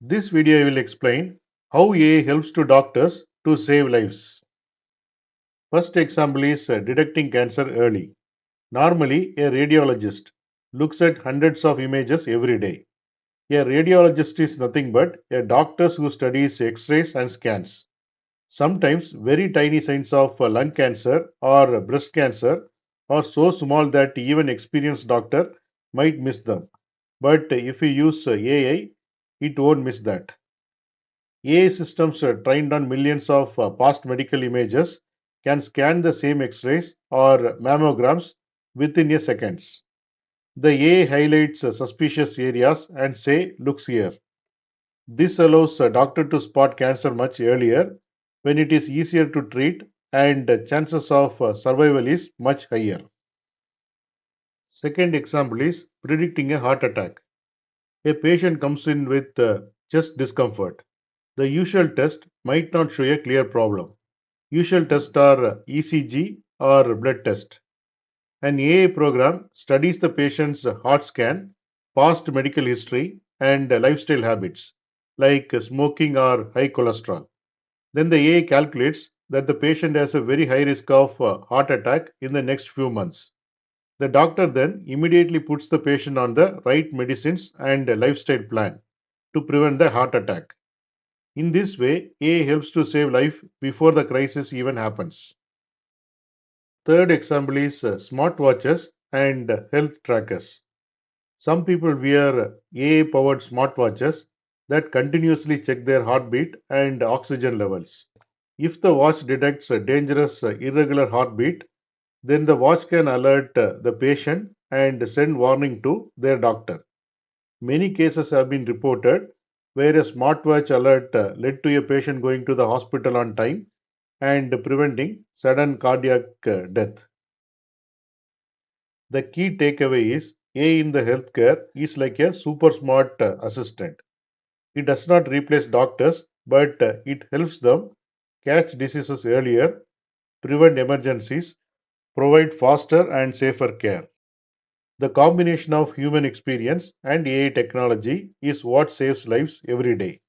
This video will explain how AI helps to doctors to save lives. First example is detecting cancer early. Normally, a radiologist looks at hundreds of images every day. A radiologist is nothing but a doctor who studies X-rays and scans. Sometimes very tiny signs of lung cancer or breast cancer are so small that even experienced doctor might miss them. But if we use AI, it won't miss that. AI systems trained on millions of past medical images can scan the same X-rays or mammograms within a seconds. The AI highlights suspicious areas and say, looks here. This allows a doctor to spot cancer much earlier when it is easier to treat and chances of survival is much higher. Second example is predicting a heart attack. A patient comes in with chest discomfort. The usual test might not show a clear problem. Usual tests are ECG or blood test. An AI program studies the patient's heart scan, past medical history, and lifestyle habits like smoking or high cholesterol. Then the AI calculates that the patient has a very high risk of heart attack in the next few months. The doctor then immediately puts the patient on the right medicines and a lifestyle plan to prevent the heart attack. In this way, AI helps to save life before the crisis even happens. Third example is smartwatches and health trackers. Some people wear AI powered smartwatches that continuously check their heartbeat and oxygen levels. If the watch detects a dangerous irregular heartbeat, then the watch can alert the patient and send warning to their doctor. Many cases have been reported where a smartwatch alert led to a patient going to the hospital on time and preventing sudden cardiac death. The key takeaway is AI in the healthcare is like a super smart assistant. It does not replace doctors, but it helps them catch diseases earlier, prevent emergencies, provide faster and safer care. The combination of human experience and AI technology is what saves lives every day.